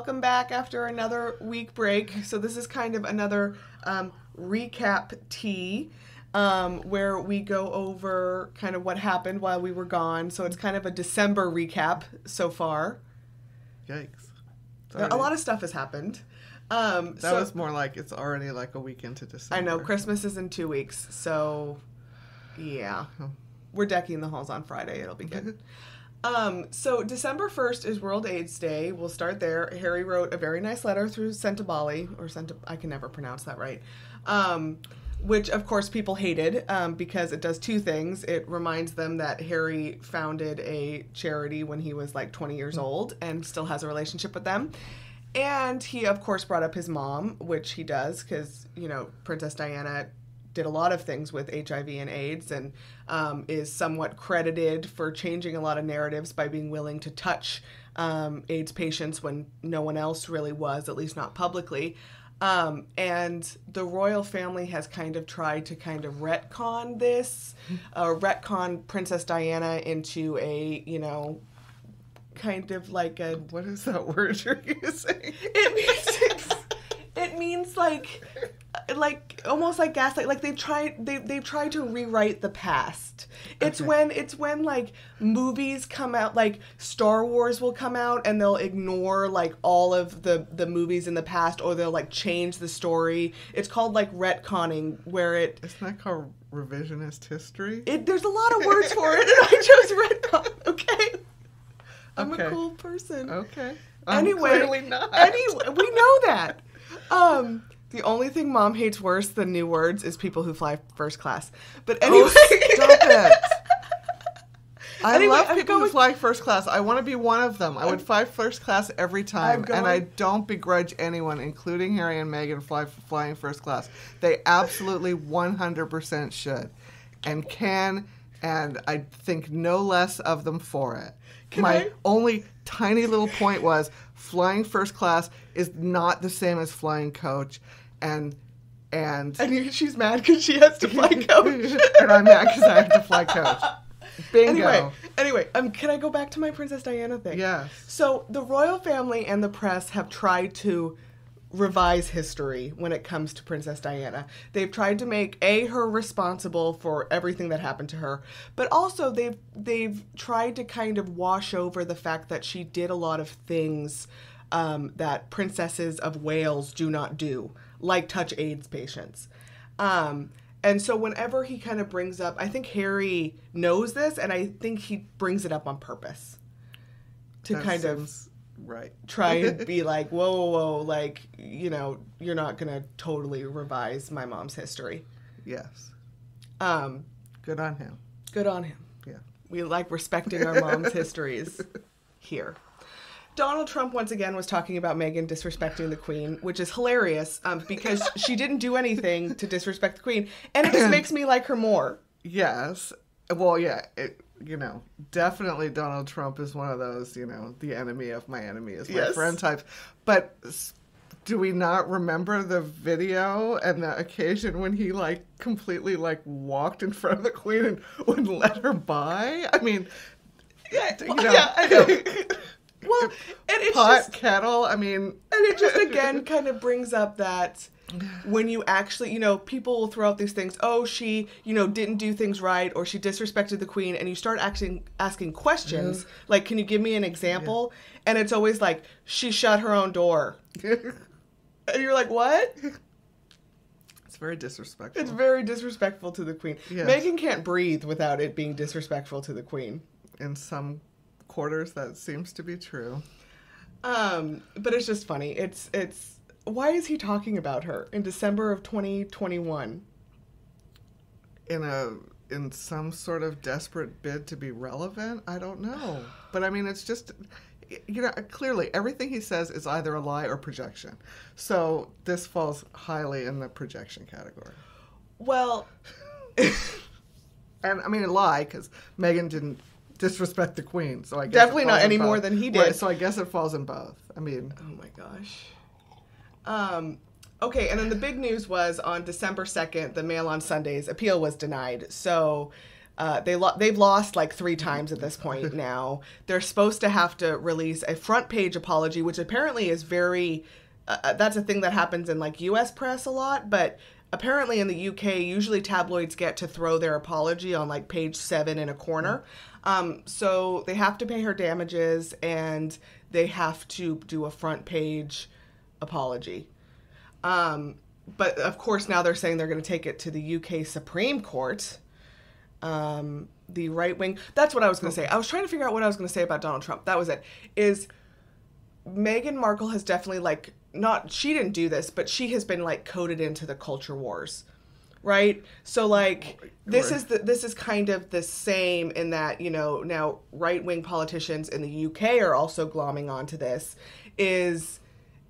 welcome back after another week break. So this is kind of another recap tea where we go over kind of what happened while we were gone. So it's kind of a December recap so far. Yikes. A lot of stuff has happened. That was more like it's already like a week into December. I know. Christmas is in 2 weeks. So, yeah. We're decking the halls on Friday. It'll be good. So December 1st is World AIDS Day. We'll start there. Harry wrote a very nice letter through Sentabali, or I can never pronounce that right, which of course people hated because it does two things. It reminds them that Harry founded a charity when he was like 20 years old and still has a relationship with them. And he of course brought up his mom, which he does because, you know, Princess Diana did a lot of things with HIV and AIDS and is somewhat credited for changing a lot of narratives by being willing to touch AIDS patients when no one else really was, at least not publicly. And the royal family has kind of tried to kind of retcon this, retcon Princess Diana into a, you know, kind of like a... What is that word you're using? It means like almost like gaslight. Like they've tried to rewrite the past. It's when like movies come out, like Star Wars will come out and they'll ignore like all of the movies in the past, or they'll like change the story. It's called like retconning, where Isn't that called revisionist history? There's a lot of words for it, and I chose retcon. Okay. I'm a cool person. Okay. Anyway, clearly not. Anyway, we know that. The only thing Mom hates worse than new words is people who fly first class. But anyway, stop it. I love people who fly first class. I want to be one of them. I would fly first class every time, and I don't begrudge anyone, including Harry and Meghan, flying first class. They absolutely 100% should, and can, and I think no less of them for it. My only tiny little point was flying first class is not the same as flying coach, and she's mad because she has to fly coach, and I'm mad because I have to fly coach. Bingo. Anyway, can I go back to my Princess Diana thing? Yes. So the royal family and the press have tried to revise history when it comes to Princess Diana. They've tried to make her responsible for everything that happened to her, but also they've tried to kind of wash over the fact that she did a lot of things that princesses of Wales do not do, like touch AIDS patients. And so whenever he kind of brings up, I think Harry knows this, and I think he brings it up on purpose to right. Try and be like, whoa, like, you know, you're not going to totally revise my mom's history. Yes. Good on him. Good on him. Yeah. We like respecting our mom's histories here. Donald Trump once again was talking about Meghan disrespecting the Queen, which is hilarious because she didn't do anything to disrespect the Queen, and it just makes me like her more. Yes. Well, yeah, you know, definitely Donald Trump is one of those, you know, the enemy of my enemy is my friend types. But do we not remember the video and the occasion when he, like, completely, like, walked in front of the Queen and wouldn't let her by? I mean, you know. Yeah, I know. Well, and it's just kettle, I mean. And it just, again, kind of brings up that when you actually, you know, people will throw out these things, oh, she, you know, didn't do things right, or she disrespected the Queen, and you start asking questions, like, can you give me an example? Yeah. And it's always like, she shut her own door. And you're like, what? It's very disrespectful. It's very disrespectful to the Queen. Yes. Meghan can't breathe without it being disrespectful to the Queen. In some quarters, that seems to be true. But it's just funny. It's why is he talking about her in December of 2021? In some sort of desperate bid to be relevant? I don't know. But I mean, it's just, you know, clearly everything he says is either a lie or projection. So this falls highly in the projection category. Well, and I mean a lie because Meghan didn't disrespect the Queen, so I guess definitely not any more than he did. Right, so I guess it falls in both. I mean, oh my gosh. Okay, and then the big news was on December 2nd, the Mail on Sunday's appeal was denied. So They've lost like 3 times at this point now. They're supposed to have to release a front page apology, which apparently is very... that's a thing that happens in like U.S. press a lot, but apparently in the U.K., usually tabloids get to throw their apology on like page 7 in a corner. So they have to pay her damages, and they have to do a front page apology. But of course now they're saying they're going to take it to the UK Supreme Court. The right wing... That's what I was going to say. I was trying to figure out what I was going to say about Donald Trump. That was it. Is Meghan Markle has definitely like... Not... She didn't do this, but she has been like coded into the culture wars. Right? So like this is kind of the same in that, you know, now right-wing politicians in the UK are also glomming onto this. Is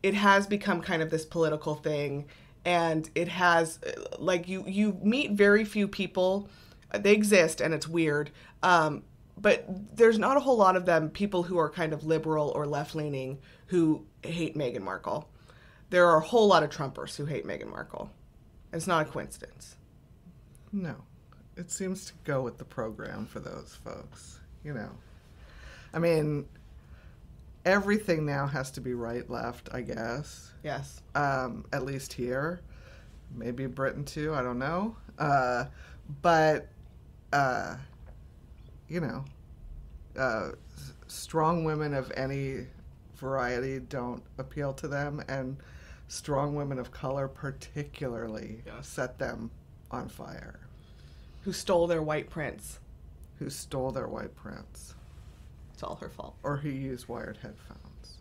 it has become kind of this political thing, and it has like you meet very few people. They exist, and it's weird. But there's not a whole lot of them, people who are kind of liberal or left-leaning who hate Meghan Markle. There are a whole lot of Trumpers who hate Meghan Markle. It's not a coincidence. No. It seems to go with the program for those folks, you know. I mean, everything now has to be right, left, I guess. Yes. At least here. Maybe Britain too, I don't know. But, you know, strong women of any variety don't appeal to them, and strong women of color particularly set them on fire. Who stole their white prince. Who stole their white prince. It's all her fault. Or who used wired headphones.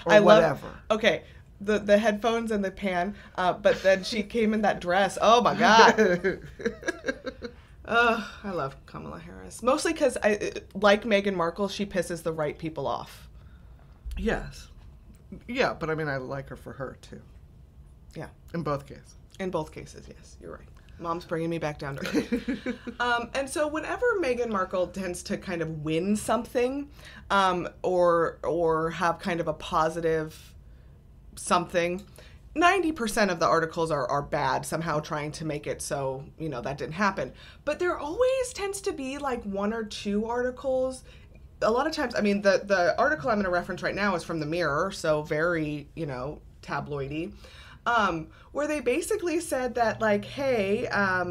Or I whatever. Okay. The headphones and the pan, but then she came in that dress. Oh my God. I love Kamala Harris. Mostly because, like Meghan Markle, she pisses the right people off. Yes. Yeah, but I mean, I like her for her, too. Yeah. In both cases. In both cases, yes. You're right. Mom's bringing me back down to earth. And so whenever Meghan Markle tends to kind of win something, or have kind of a positive something, 90% of the articles are bad, somehow trying to make it so, you know, that didn't happen. But there always tends to be like 1 or 2 articles. A lot of times, I mean, the article I'm going to reference right now is from the Mirror, so very, you know, tabloidy, where they basically said that, like, hey,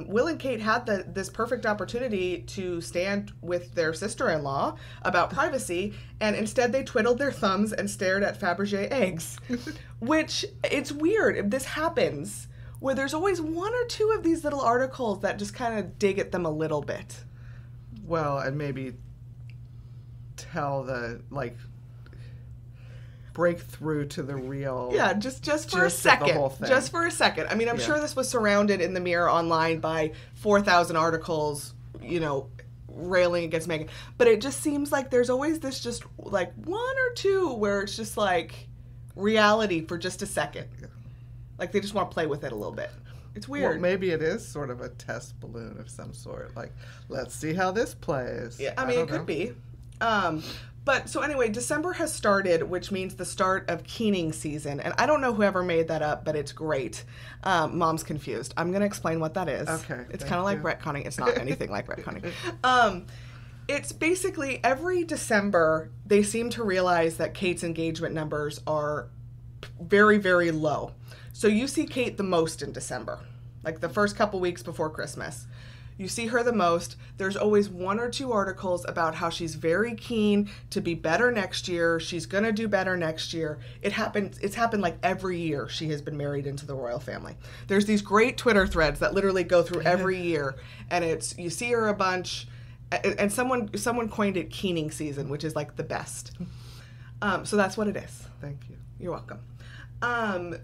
Will and Kate had this perfect opportunity to stand with their sister-in-law about privacy, and instead they twiddled their thumbs and stared at Fabergé eggs. Which, it's weird. This happens, where there's always 1 or 2 of these little articles that just kind of dig at them a little bit. Well, and maybe tell the, like... break through to the real... Yeah, just for a second. Just for a second. I mean, I'm sure this was surrounded in the Mirror online by 4,000 articles, you know, railing against Meghan. But it just seems like there's always this just, like, 1 or 2 where it's just, like, reality for just a second. Yeah. Like, they just want to play with it a little bit. It's weird. Well, maybe it is sort of a test balloon of some sort. Like, let's see how this plays. Yeah, I mean, it could be. But so anyway, December has started, which means the start of keening season. And I don't know whoever made that up, but it's great. Mom's confused. I'm going to explain what that is. Okay. It's kind of like retconning. It's not anything like retconning. It's basically every December, they seem to realize that Kate's engagement numbers are very, very low. So you see Kate the most in December, like the first couple weeks before Christmas. You see her the most. There's always 1 or 2 articles about how she's very keen to be better next year. She's going to do better next year. It's happened like every year she has been married into the royal family. There's these great Twitter threads that literally go through every year, and it's, you see her a bunch, and someone coined it keening season, which is like the best. So that's what it is. Thank you. You're welcome.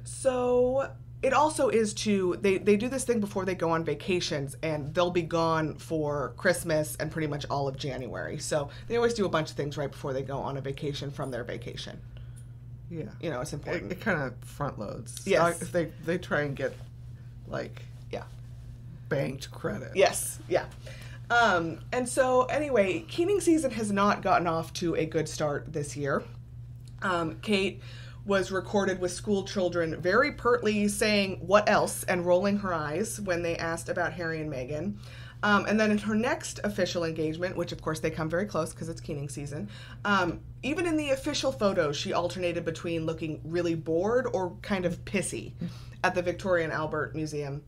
So it also is they do this thing before they go on vacations, and they'll be gone for Christmas and pretty much all of January. So they always do a bunch of things right before they go on a vacation from their vacation. Yeah. You know, it's important. It kind of front loads. Yes. They try and get, like, banked credit. Yes. Yeah. And so anyway, keening season has not gotten off to a good start this year. Kate was recorded with school children very pertly saying, "What else?" and rolling her eyes when they asked about Harry and Meghan. And then in her next official engagement, which of course they come very close because it's keening season, even in the official photos, she alternated between looking really bored or kind of pissy at the Victoria and Albert Museum.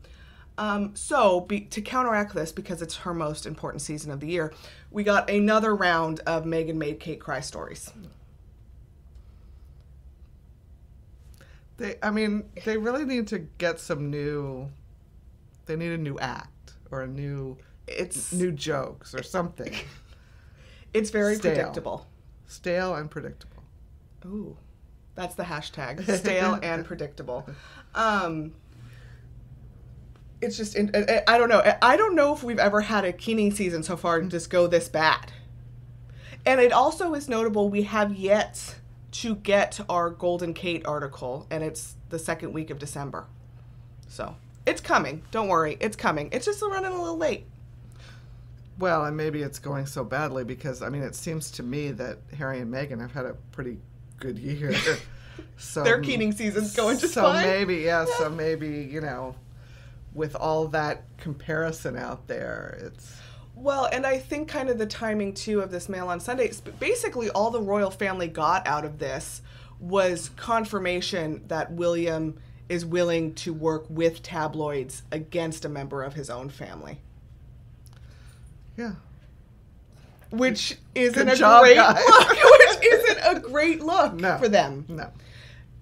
To counteract this, because it's her most important season of the year, we got another round of Meghan made Kate cry stories. They really need to get they need a new act or new jokes or something. It's very predictable. Stale and predictable. Ooh, that's the hashtag. Stale and predictable. It's just, I don't know. I don't know if we've ever had a keening season so far just go this bad. And it also is notable we have yet to get our Golden Kate article, and it's the second week of December. So, it's coming. Don't worry. It's coming. It's just running a little late. Well, and maybe it's going so badly because, it seems to me that Harry and Meghan have had a pretty good year. So their keening season's going just fine. So maybe, with all that comparison out there, it's... Well, and I think kind of the timing, too, of this Mail on Sunday, basically all the royal family got out of this was confirmation that William is willing to work with tabloids against a member of his own family. Yeah. Which isn't a great look. Which isn't a great look for them. No.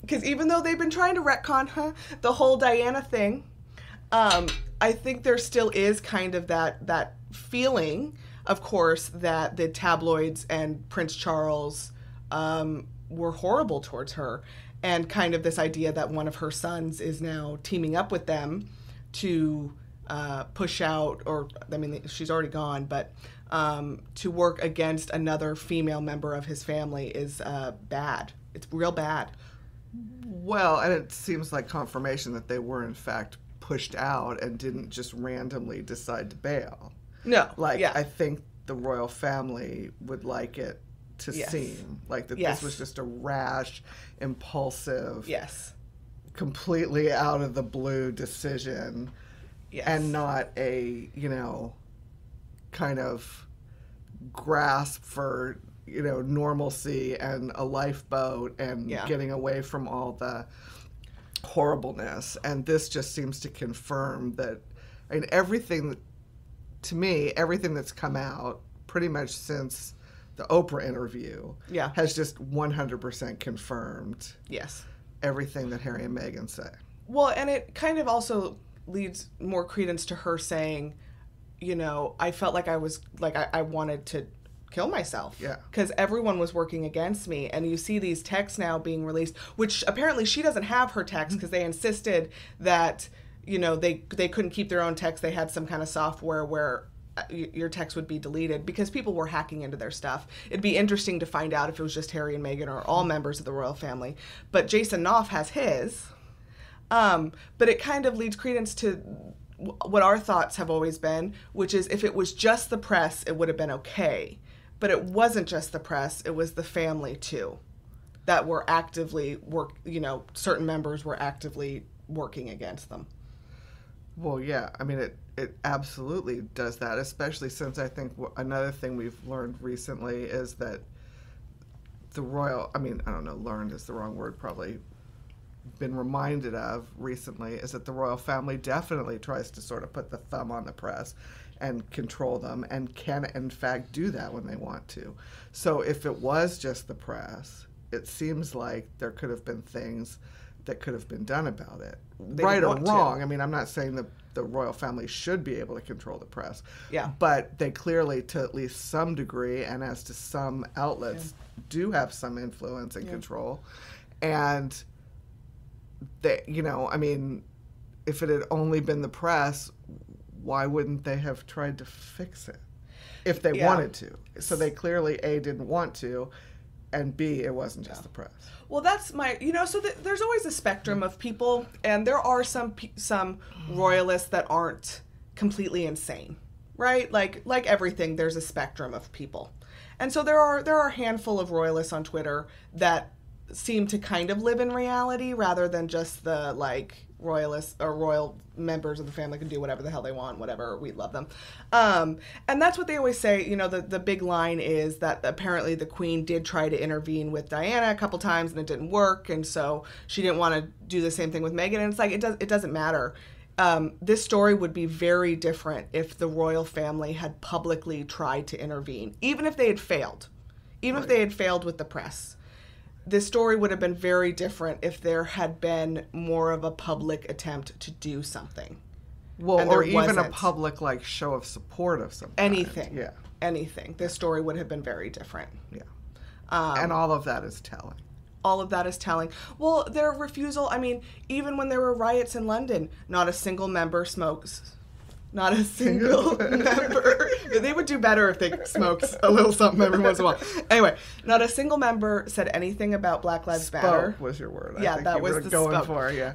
Because even though they've been trying to retcon the whole Diana thing, I think there still is kind of that feeling, of course, that the tabloids and Prince Charles were horrible towards her. And kind of this idea that one of her sons is now teaming up with them to push out, she's already gone, but to work against another female member of his family is bad. It's real bad. Well, and it seems like confirmation that they were, in fact, pushed out and didn't just randomly decide to bail. No. I think the royal family would like it to seem like that this was just a rash, impulsive, completely out of the blue decision, and not a, kind of grasp for, normalcy and a lifeboat and getting away from all the horribleness. And this just seems to confirm that, everything that's come out pretty much since the Oprah interview has just 100% confirmed everything that Harry and Meghan say. Well, and it kind of also leads more credence to her saying, I felt like I wanted to kill myself. Yeah. Because everyone was working against me. And you see these texts now being released, which apparently she doesn't have her texts because they insisted that, they couldn't keep their own text. They had some kind of software where your text would be deleted because people were hacking into their stuff. It'd be interesting to find out if it was just Harry and Meghan or all members of the royal family. But Jason Knopf has his. But it kind of leads credence to what our thoughts have always been, which is if it was just the press, it would have been okay. But it wasn't just the press, it was the family too that were actively certain members were actively working against them. Well, yeah, it absolutely does that, especially since I think another thing we've learned recently is that the royal, I don't know, learned is the wrong word, probably been reminded of recently, is that the royal family definitely tries to sort of put the thumb on the press and control them, and can in fact do that when they want to. So if it was just the press, it seems like there could have been things that could have been done about it. Right or wrong. I'm not saying that the royal family should be able to control the press. Yeah. But they clearly, to at least some degree, and as to some outlets, do have some influence and control. And they, if it had only been the press, why wouldn't they have tried to fix it if they wanted to? So they clearly, A, didn't want to, and B, it wasn't just the press. Well, that's my, so there's always a spectrum of people, and there are some royalists that aren't completely insane, right? Like everything, there's a spectrum of people. And so there are a handful of royalists on Twitter that seem to kind of live in reality rather than just the, royalists or royal members of the family can do whatever the hell they want, whatever, we love them. And that's what they always say. You know, the big line is that apparently the Queen did try to intervene with Diana a couple times and it didn't work, and so she didn't want to do the same thing with Meghan. And it's like, it doesn't matter. This story would be very different if the royal family had publicly tried to intervene, even if they had failed, if they had failed with the press. This story would have been very different if there had been more of a public attempt to do something. Well, or even a public, like, show of support of some kind. Anything. Yeah. Anything. This story would have been very different. Yeah. And all of that is telling. All of that is telling. Well, their refusal, I mean, even when there were riots in London, not a single member smokes. Not a single member. They would do better if they smoked a little something every once in a while. Anyway, not a single member said anything about Black Lives Matter. Spoke was your word. Yeah, that was the going for. Yeah.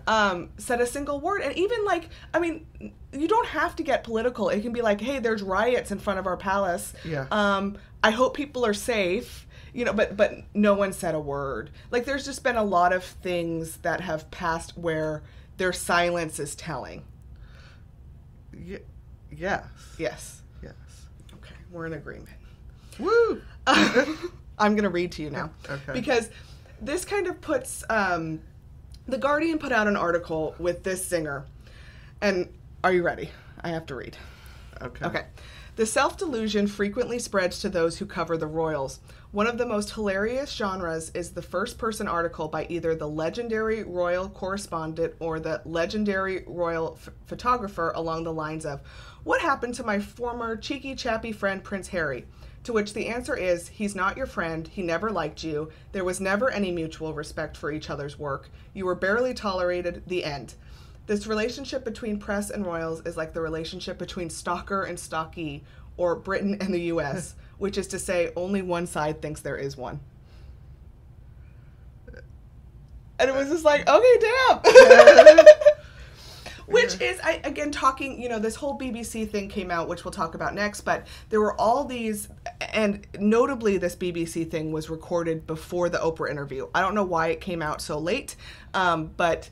Said a single word, and even like, I mean, you don't have to get political. It can be like, hey, there's riots in front of our palace. Yeah. I hope people are safe. You know, but no one said a word. Like, there's just been a lot of things that have passed where their silence is telling. Yes. Yes. Yes. Okay, we're in agreement. Woo! I'm going to read to you now. Okay. Because this kind of puts... The Guardian put out an article with this singer. And are you ready? I have to read. Okay. The self-delusion frequently spreads to those who cover the royals. One of the most hilarious genres is the first-person article by either the legendary royal correspondent or the legendary royal photographer along the lines of, "What happened to my former cheeky chappy friend Prince Harry?" To which the answer is, he's not your friend, he never liked you, there was never any mutual respect for each other's work, you were barely tolerated, the end. This relationship between press and royals is like the relationship between stalker and stalkee, or Britain and the U.S., which is to say only one side thinks there is one. And it was just like, okay, damn. Which is, again, talking, you know, this whole BBC thing came out, which we'll talk about next, but there were all these, and notably this BBC thing was recorded before the Oprah interview. I don't know why it came out so late, but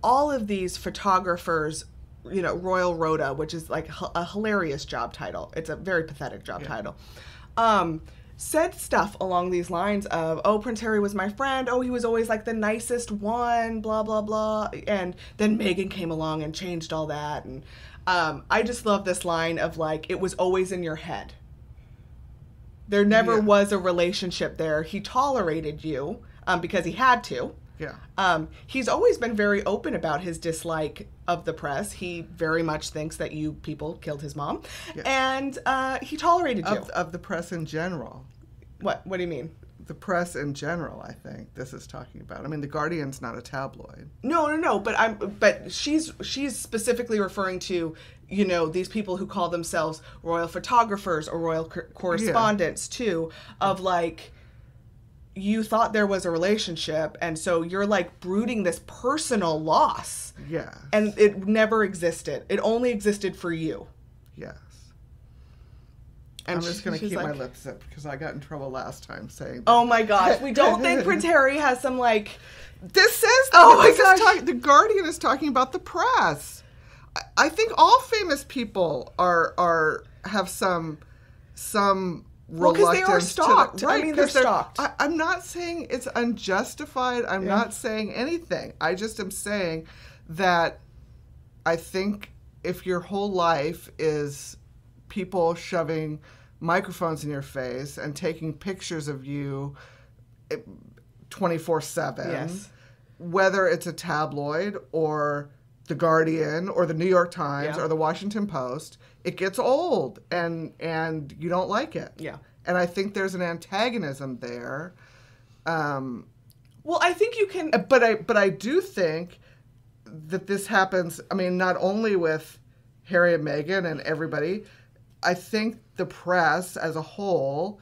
all of these photographers, you know, Royal Rhoda, which is like a hilarious job title. It's a very pathetic job title. Said stuff along these lines of, oh, Prince Harry was my friend. Oh, he was always like the nicest one, blah, blah, blah. And then Meghan came along and changed all that. And I just love this line of like, it was always in your head. There never was a relationship there. He tolerated you because he had to. Yeah. He's always been very open about his dislike of the press. He very much thinks that you people killed his mom. Yeah. And he tolerated you. Of the press in general. What do you mean? The press in general, I think this is talking about. I mean, The Guardian's not a tabloid. No. But she's specifically referring to, you know, these people who call themselves royal photographers or royal correspondents too, of like, you thought there was a relationship, and so you're like brooding this personal loss. Yeah. And it never existed. It only existed for you. Yes. And I'm just going to keep my lips zipped because I got in trouble last time saying that. Oh my gosh. We don't think Prince Harry has some like... This says... Oh my gosh. The Guardian is talking about the press. I think all famous people have some well, because they are stalked. Right, I mean, they're stalked. I'm not saying it's unjustified. I'm not saying anything. I just am saying that I think if your whole life is people shoving microphones in your face and taking pictures of you 24/7, yes, whether it's a tabloid or The Guardian or the New York Times or the Washington Post, it gets old and you don't like it. Yeah. And I think there's an antagonism there. Well, I think you can... But I do think that this happens, I mean, not only with Harry and Meghan and everybody, I think the press as a whole,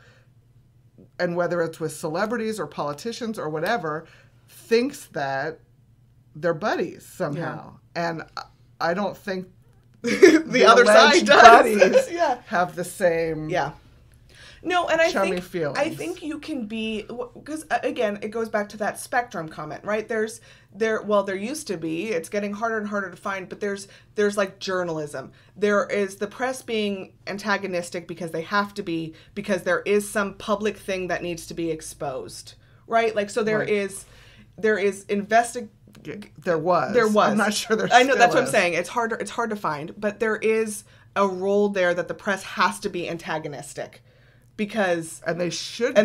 and whether it's with celebrities or politicians or whatever, thinks that they're buddies somehow. Yeah. And I don't think the other side does. Buddies have the same... Yeah. No, and chummy feelings. I think you can be, because again, it goes back to that spectrum comment, right? There used to be, it's getting harder and harder to find, but there's like journalism. There is the press being antagonistic because they have to be, because there is some public thing that needs to be exposed, right? Like, so there was. There was. I'm not sure there I know, that's what is. I'm saying. It's hard to find, but there is a role there that the press has to be antagonistic. And they should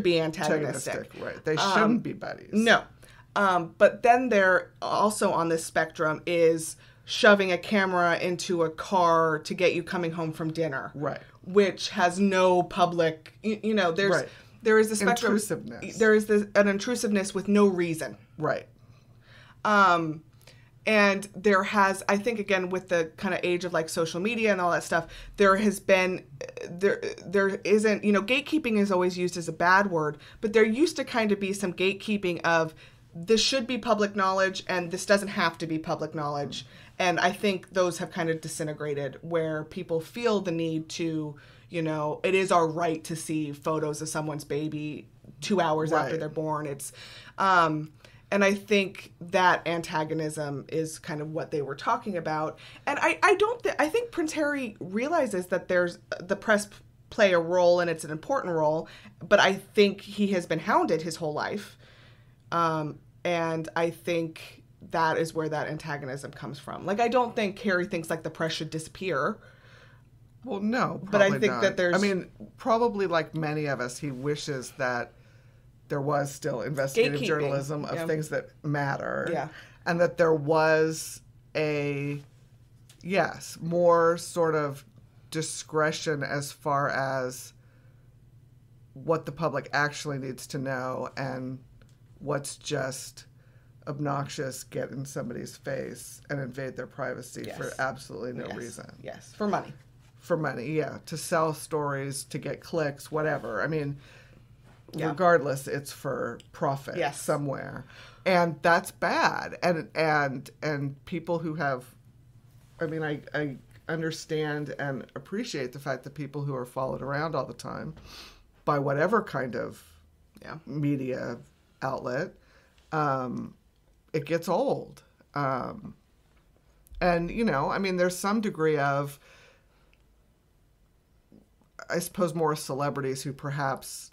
be antagonistic. Right. They shouldn't be buddies. No. But then there also on this spectrum is shoving a camera into a car to get you coming home from dinner. Right. Which has no public, there is a spectrum. Intrusiveness. There is an intrusiveness with no reason. Right. And there has, I think, again, with the kind of age of like social media and all that stuff, there has been, there isn't, gatekeeping is always used as a bad word, but there used to kind of be some gatekeeping of this should be public knowledge and this doesn't have to be public knowledge. And I think those have kind of disintegrated where people feel the need to, it is our right to see photos of someone's baby 2 hours after they're born. It's, and I think that antagonism is kind of what they were talking about. And I think Prince Harry realizes that the press play a role and it's an important role, but I think he has been hounded his whole life. And I think that is where that antagonism comes from. Like, I don't think Harry thinks like the press should disappear. Well, no, but I think that there's... I mean, probably like many of us, he wishes that there was still investigative journalism of things that matter. Yeah. And that there was more sort of discretion as far as what the public actually needs to know and what's just obnoxious, get in somebody's face and invade their privacy for absolutely no reason. Yes, for money. For money, yeah. To sell stories, to get clicks, whatever. I mean... regardless, it's for profit somewhere, and that's bad. And people who have, I mean, I understand and appreciate the fact that people who are followed around all the time by whatever kind of media outlet, it gets old. And I mean, there's some degree of, I suppose, more celebrities who perhaps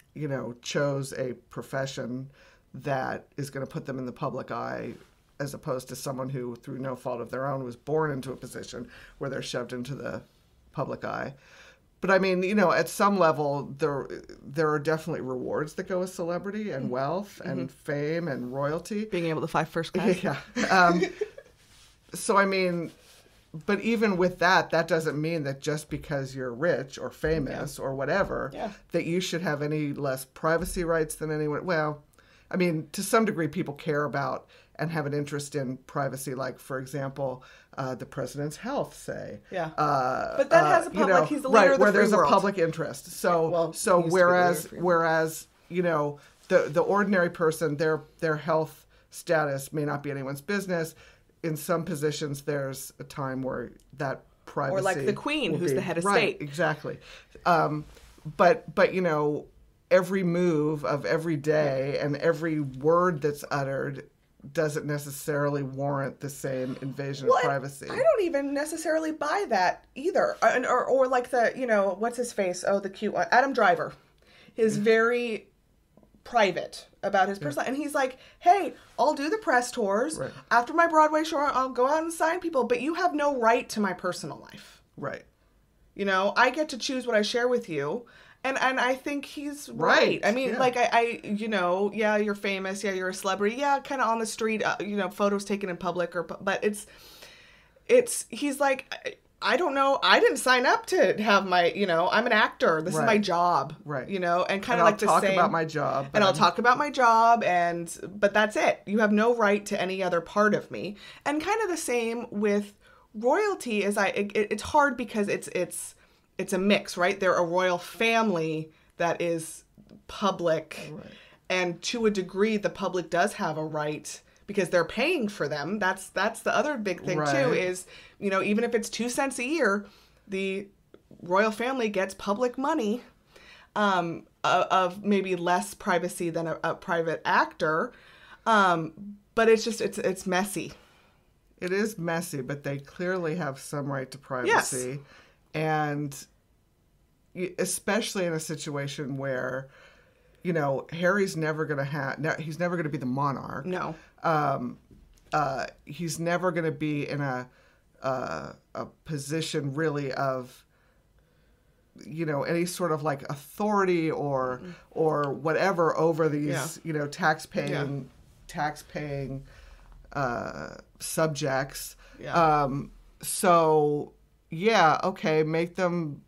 chose a profession that is going to put them in the public eye as opposed to someone who, through no fault of their own, was born into a position where they're shoved into the public eye. But I mean, at some level, there are definitely rewards that go with celebrity and wealth and fame and royalty. Being able to fly first class. Yeah. So, I mean... But even with that doesn't mean that just because you're rich or famous or whatever, that you should have any less privacy rights than anyone. Well, I mean, to some degree, people care about and have an interest in privacy, like, for example, the president's health, say. Yeah. But that has a public, like, he's the leader of the where free there's world. A public interest. So whereas the ordinary person, their health status may not be anyone's business. In some positions, there's a time where that privacy... Or like the Queen, who's the head of state. Exactly. But every move of every day and every word that's uttered doesn't necessarily warrant the same invasion of privacy. I don't even necessarily buy that either. Or like the, what's his face? Oh, the cute one. Adam Driver is very private about his personal, and he's like, hey, I'll do the press tours. Right. After my Broadway show, I'll go out and sign people, but you have no right to my personal life. Right. I get to choose what I share with you. And I think he's right. I mean, like, you're famous. Yeah, you're a celebrity. Yeah, kind of on the street, photos taken in public. But he's like, I don't know. I didn't sign up to have my, I'm an actor. This is my job. Right. And kind of like the same. I'll talk about my job. And I'll talk about my job. But that's it. You have no right to any other part of me. And kind of the same with royalty it's hard because it's a mix, right? They're a royal family that is public. Right. And to a degree, the public does have a right because they're paying for them. That's the other big thing, too, is, even if it's 2 cents a year, the royal family gets public money. of maybe less privacy than a private actor. But it's messy. It is messy, but they clearly have some right to privacy. Yes. And especially in a situation where, Harry's never going to he's never going to be the monarch. No. He's never going to be in a position really of, any sort of like authority or whatever over these, tax-paying subjects. Yeah. Make them,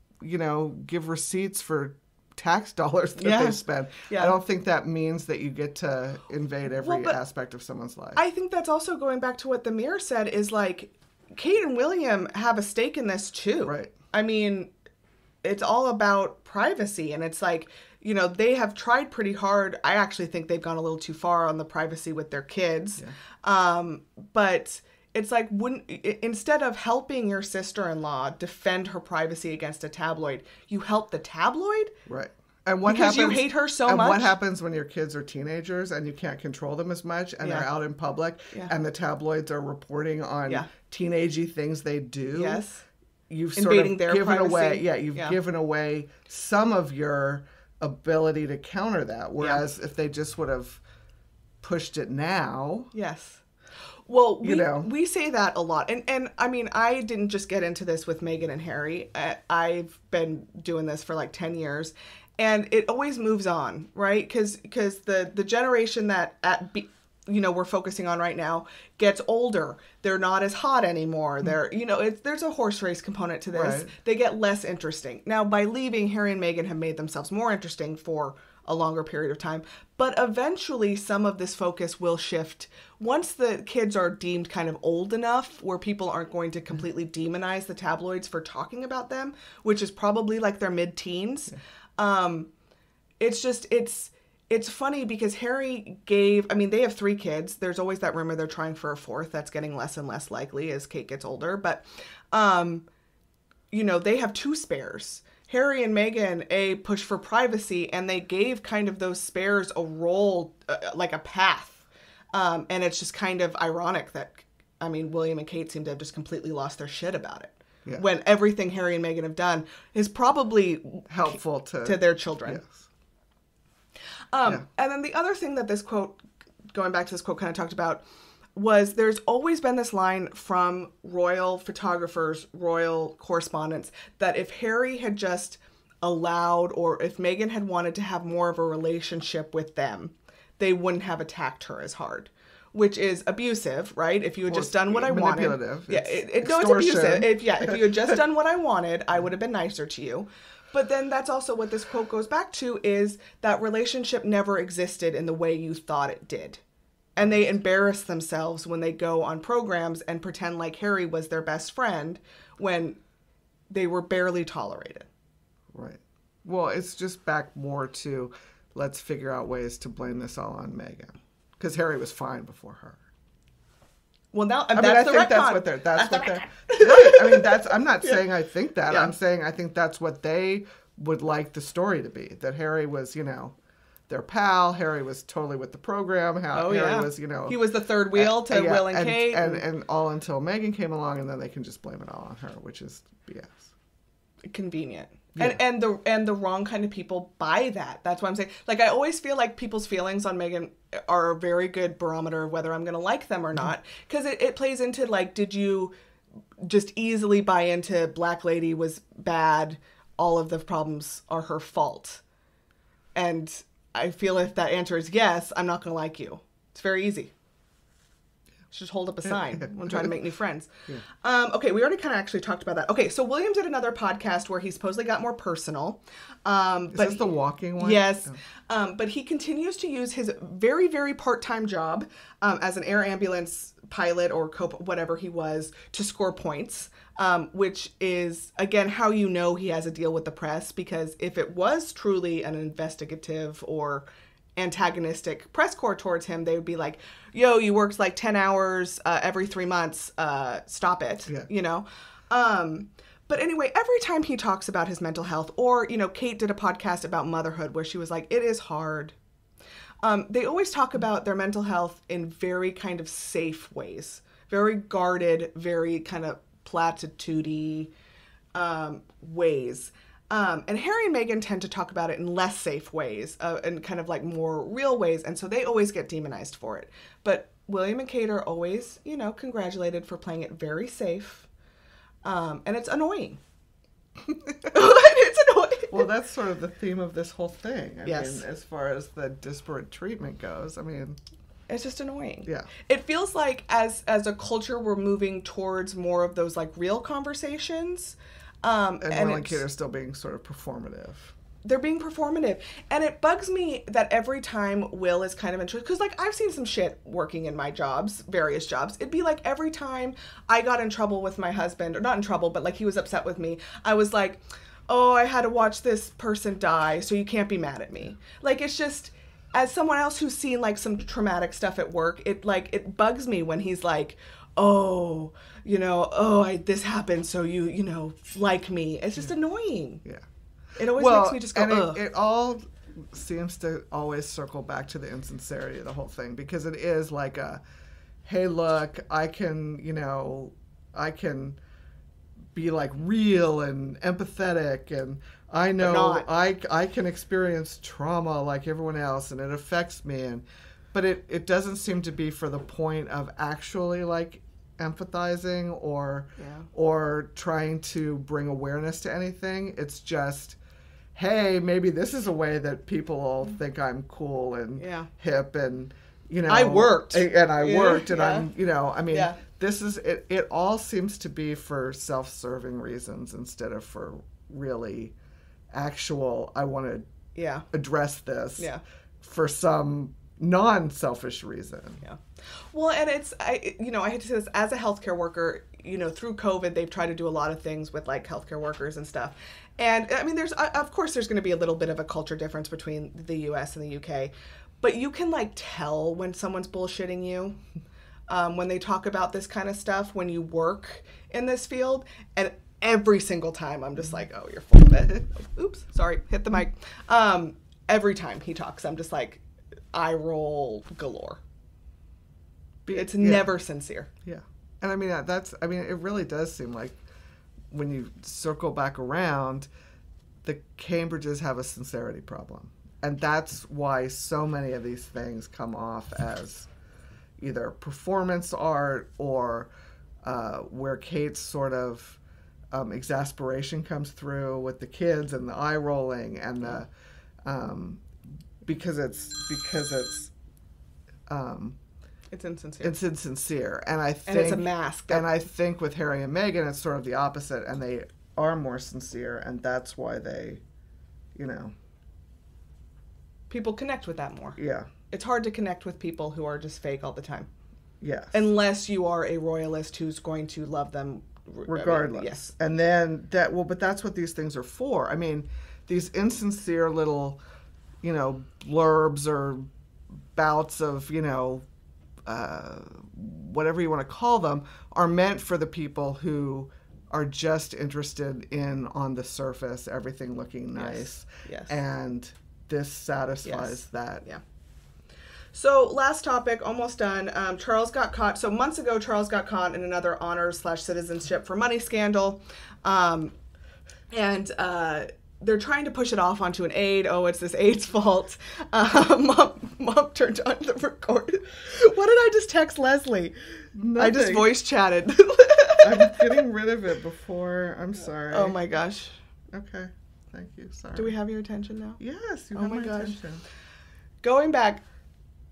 give receipts for tax dollars that they spend. Yeah. I don't think that means that you get to invade every aspect of someone's life. I think that's also going back to what the Mirror said is like, Kate and William have a stake in this too. Right. I mean, it's all about privacy, and it's like, they have tried pretty hard. I actually think they've gone a little too far on the privacy with their kids. Yeah. But it's like, instead of helping your sister-in-law defend her privacy against a tabloid, you help the tabloid? Right. And what because happens, you hate her so much? And what happens when your kids are teenagers and you can't control them as much and they're out in public and the tabloids are reporting on teenagey things they do? Yes. You've sort of given away, given away some of your ability to counter that. Whereas if they just would have pushed it now. Yes. Well, we say that a lot. And I mean, I didn't just get into this with Meghan and Harry. I've been doing this for like 10 years. And it always moves on, right? Because the generation that we're focusing on right now gets older. They're not as hot anymore. They're there's a horse race component to this. Right. They get less interesting. Now, by leaving, Harry and Meghan have made themselves more interesting for a longer period of time. But eventually, some of this focus will shift once the kids are deemed kind of old enough where people aren't going to completely demonize the tabloids for talking about them, which is probably like their mid-teens. Yeah. It's funny because Harry they have 3 kids. There's always that rumor they're trying for a 4th. That's getting less and less likely as Kate gets older. But, they have 2 spares. Harry and Meghan, push for privacy, and they gave kind of those spares a role, like a path. And it's just kind of ironic that, William and Kate seem to have just completely lost their shit about it. Yeah. When everything Harry and Meghan have done is probably helpful to their children. Yes. And then the other thing that this quote, going back to this quote, kind of talked about was there's always been this line from royal photographers, royal correspondents, that if Harry had just allowed, or if Meghan had wanted to have more of a relationship with them, they wouldn't have attacked her as hard. Which is abusive, right? If you had just done what I wanted. Manipulative. It's abusive. If you had just done what I wanted, I would have been nicer to you. But then that's also what this quote goes back to, is that relationship never existed in the way you thought it did. And they embarrass themselves when they go on programs and pretend like Harry was their best friend when they were barely tolerated. Right. Well, it's just back more to let's figure out ways to blame this all on Meghan. Because Harry was fine before her. Well, now that's the retcon. That's what they're. Right. I'm not saying I think that. Yeah. I'm saying I think that's what they would like the story to be. That Harry was, their pal. Harry was totally with the program. Harry was, he was the third wheel to Will and Kate, and all until Meghan came along, and then they can just blame it all on her, which is BS. Convenient. Yeah. And the wrong kind of people buy that. That's why I'm saying, like, I always feel like people's feelings on Meghan are a very good barometer of whether I'm going to like them or not. Because it plays into, like, did you just easily buy into Black Lady was bad, all of the problems are her fault? And I feel if that answer is yes, I'm not going to like you. It's very easy. Just hold up a sign when trying to make new friends. Yeah. Okay, we already kind of actually talked about that. Okay, so William did another podcast where he supposedly got more personal. Is this the walking one? Yes. Oh. But he continues to use his very, very part-time job as an air ambulance pilot or whatever he was to score points, which is, again, how you know he has a deal with the press. Because if it was truly an investigative or antagonistic press corps towards him, they would be like, yo, you worked like 10 hours every 3 months, stop it. But anyway, every time he talks about his mental health, or, you know, Kate did a podcast about motherhood where she was like, it is hard. They always talk about their mental health in very kind of safe ways, very guarded, very kind of platitude-y ways. And Harry and Meghan tend to talk about it in less safe ways, and kind of like more real ways. And so they always get demonized for it. But William and Kate are always, you know, congratulated for playing it very safe. And it's annoying. It's annoying. Well, that's sort of the theme of this whole thing. I Yes. mean, as far as the disparate treatment goes, I mean, it's just annoying. Yeah. It feels like as a culture, we're moving towards more of those like real conversations. And Will and Kate are still being sort of performative. They're being performative. And it bugs me that every time Will is kind of in truth, because like I've seen some shit working in my jobs, various jobs. It'd be like every time I got in trouble with my husband, or not in trouble, but like he was upset with me, I was like, oh, I had to watch this person die, so you can't be mad at me. Like, it's just, as someone else who's seen like some traumatic stuff at work, it bugs me when he's like, oh, you know, this happened, so you know, like me. It's just annoying. Yeah. It always makes me just go, ugh. It all seems to always circle back to the insincerity of the whole thing, because it is like a, hey, look, I can be like real and empathetic, and I know I can experience trauma like everyone else, and it affects me, but it doesn't seem to be for the point of actually like empathizing or trying to bring awareness to anything. It's just, hey, maybe this is a way that people will think I'm cool and hip, and you know, I worked and I'm, you know, I mean, this is it. It all seems to be for self-serving reasons instead of for really actual. I want to address this for some non-selfish reason. Yeah. Well, and I hate to say this, as a healthcare worker, you know, through COVID, they've tried to do a lot of things with like healthcare workers and stuff. And I mean, of course, there's going to be a little bit of a culture difference between the US and the UK, but you can like tell when someone's bullshitting you, when they talk about this kind of stuff, when you work in this field. And every single time I'm just like, oh, you're full of it. Oops, sorry, hit the mic. Every time he talks, I'm just like, eye roll galore. It's never sincere. Yeah. And I mean, it really does seem like when you circle back around, the Cambridges have a sincerity problem. And that's why so many of these things come off as either performance art or where Kate's sort of exasperation comes through with the kids and the eye rolling and the because it's insincere. It's insincere, and I think, and it's a mask. And I think with Harry and Meghan, it's sort of the opposite, and they are more sincere, and that's why they, you know, people connect with that more. Yeah, it's hard to connect with people who are just fake all the time. Yes, unless you are a royalist who's going to love them regardless. Yes, and then but that's what these things are for. I mean, these insincere little, you know, blurbs or bouts of, you know, whatever you want to call them, are meant for the people who are just interested in, on the surface, everything looking nice. Yes. And this satisfies that. Yeah. So last topic, almost done. Charles got caught. So months ago, Charles got caught in another honors/citizenship for money scandal. They're trying to push it off onto an aide. Oh, it's this aide's fault. Mom turned on the record. What did I just text Leslie? Nothing. I just voice chatted. I'm getting rid of it before. I'm sorry. Oh my gosh. Okay. Thank you. Sorry. Do we have your attention now? Yes, you have my attention. Going back.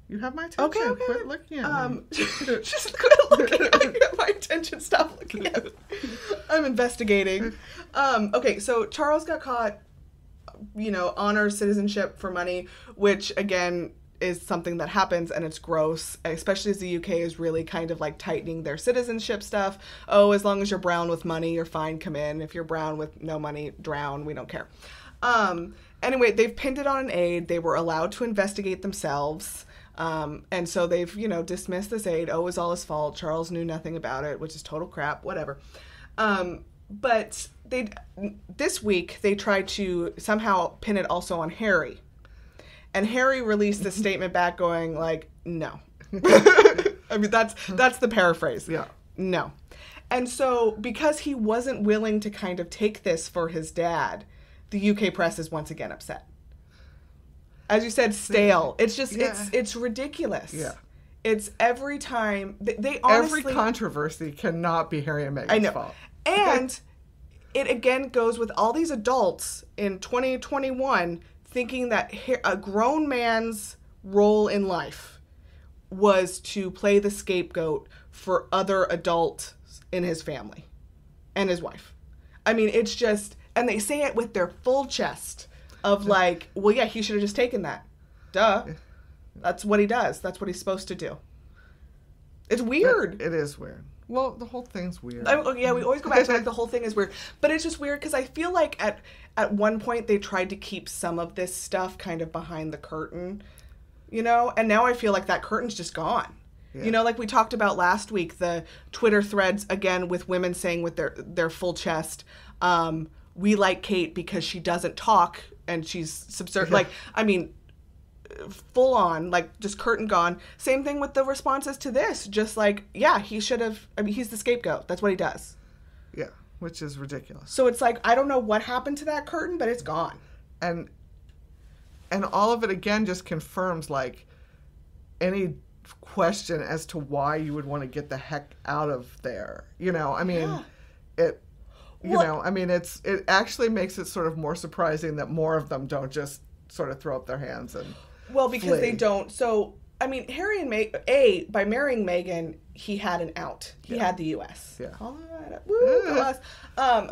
You have my attention. Okay. Quit looking at me. Just quit looking at me. Get my attention. Stop looking at me. I'm investigating. Okay, so Charles got caught, you know, honors citizenship for money, which again is something that happens, and it's gross, especially as the UK is really kind of like tightening their citizenship stuff. Oh, as long as you're brown with money, you're fine, come in. If you're brown with no money, drown, we don't care. Anyway, they've pinned it on an aide. They were allowed to investigate themselves. And so they've, you know, dismissed this aide. Oh, it was all his fault. Charles knew nothing about it, which is total crap, whatever. But this week they tried to somehow pin it also on Harry. And Harry released a statement back going like, no. I mean, that's the paraphrase. Yeah. No. And so because he wasn't willing to kind of take this for his dad, the UK press is once again upset. As you said, stale. It's just, it's ridiculous. Yeah. It's every time, they honestly... Every controversy cannot be Harry and Meghan's fault. And it again goes with all these adults in 2021 thinking that a grown man's role in life was to play the scapegoat for other adults in his family and his wife. I mean, it's just, and they say it with their full chest of like, well, yeah, he should have just taken that. Duh. That's what he does. That's what he's supposed to do. It's weird. It is weird. Well, the whole thing's weird. Yeah, we always go back to like the whole thing is weird. But it's just weird because I feel like at one point they tried to keep some of this stuff kind of behind the curtain, you know? And now I feel like that curtain's just gone. Yeah. You know, like we talked about last week, the Twitter threads, again, with women saying with their full chest, we like Kate because she doesn't talk and she's subservient. Like, I mean, full on, like, just curtain gone. Same thing with the responses to this. Just like, yeah, he should have, I mean, he's the scapegoat. That's what he does. Yeah, which is ridiculous. So it's like, I don't know what happened to that curtain, but it's gone. And all of it, again, just confirms, like, any question as to why you would want to get the heck out of there. You know, I mean, it actually makes it sort of more surprising that more of them don't just sort of throw up their hands and because they don't. So, I mean, Harry and by marrying Meghan, he had an out. He had the U.S. Yeah. Woo, go us.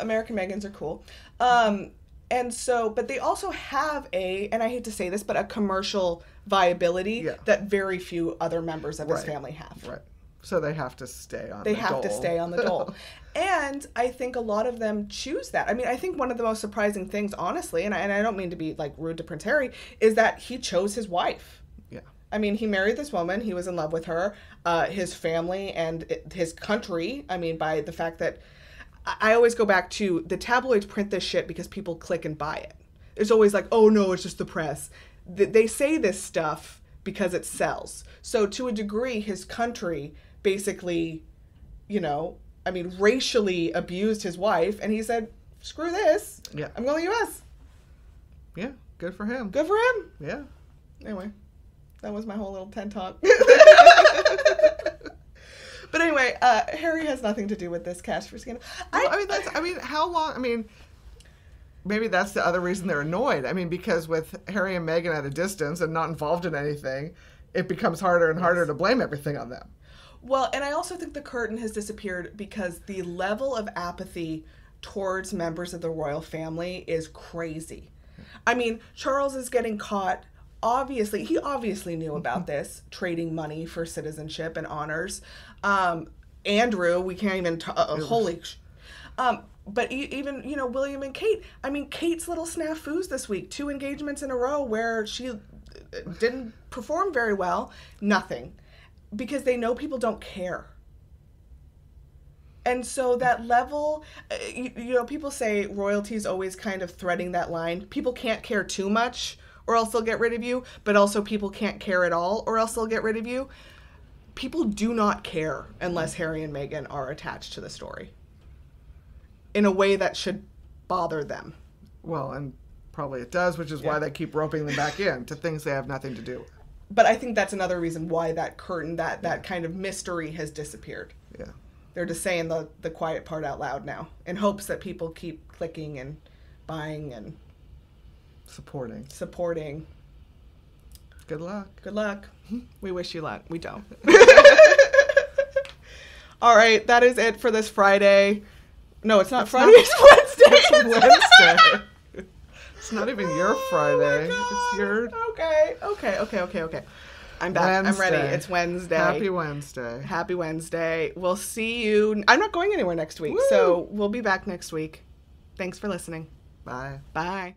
American Meghans are cool. And so, but they also have and I hate to say this, but a commercial viability that very few other members of his family have. Right. So they have to stay on the dole. And I think a lot of them choose that. I mean, I think one of the most surprising things, honestly, and I don't mean to be like rude to Prince Harry, is that he chose his wife. Yeah. I mean, he married this woman. He was in love with her. His family and his country, I mean, by the fact that I always go back to the tabloids print this shit because people click and buy it. It's always like, oh no, it's just the press. They say this stuff because it sells. So to a degree, his country basically, you know, I mean, racially abused his wife, and he said, screw this. Yeah. I'm going to the U.S. Yeah, good for him. Good for him. Yeah. Anyway, that was my whole little TED Talk. But anyway, Harry has nothing to do with this cash for scandal. How long? I mean, maybe that's the other reason they're annoyed. I mean, because with Harry and Meghan at a distance and not involved in anything, it becomes harder and harder to blame everything on them. Well, and I also think the curtain has disappeared because the level of apathy towards members of the royal family is crazy. I mean, Charles is getting caught. He obviously knew about this, trading money for citizenship and honors. Andrew, we can't even, but even, you know, William and Kate. I mean, Kate's little snafus this week, 2 engagements in a row where she didn't perform very well, nothing. Because they know people don't care. And so that level, you know, people say royalty's always kind of threading that line. People can't care too much or else they'll get rid of you, but also people can't care at all or else they'll get rid of you. People do not care unless Harry and Meghan are attached to the story in a way that should bother them. Well, and probably it does, which is why they keep roping them back in to things they have nothing to do with. But I think that's another reason why that curtain, that kind of mystery has disappeared. Yeah. They're just saying the quiet part out loud now in hopes that people keep clicking and buying and supporting. Good luck. Good luck. We wish you luck. We don't. All right, that is it for this Friday. No, it's not Friday. It's Wednesday. It's Wednesday. It's not even your Friday. It's your... Okay. I'm back. Wednesday. I'm ready. It's Wednesday. Happy Wednesday. Happy Wednesday. We'll see you. I'm not going anywhere next week, Woo! so we'll be back next week. Thanks for listening. Bye. Bye.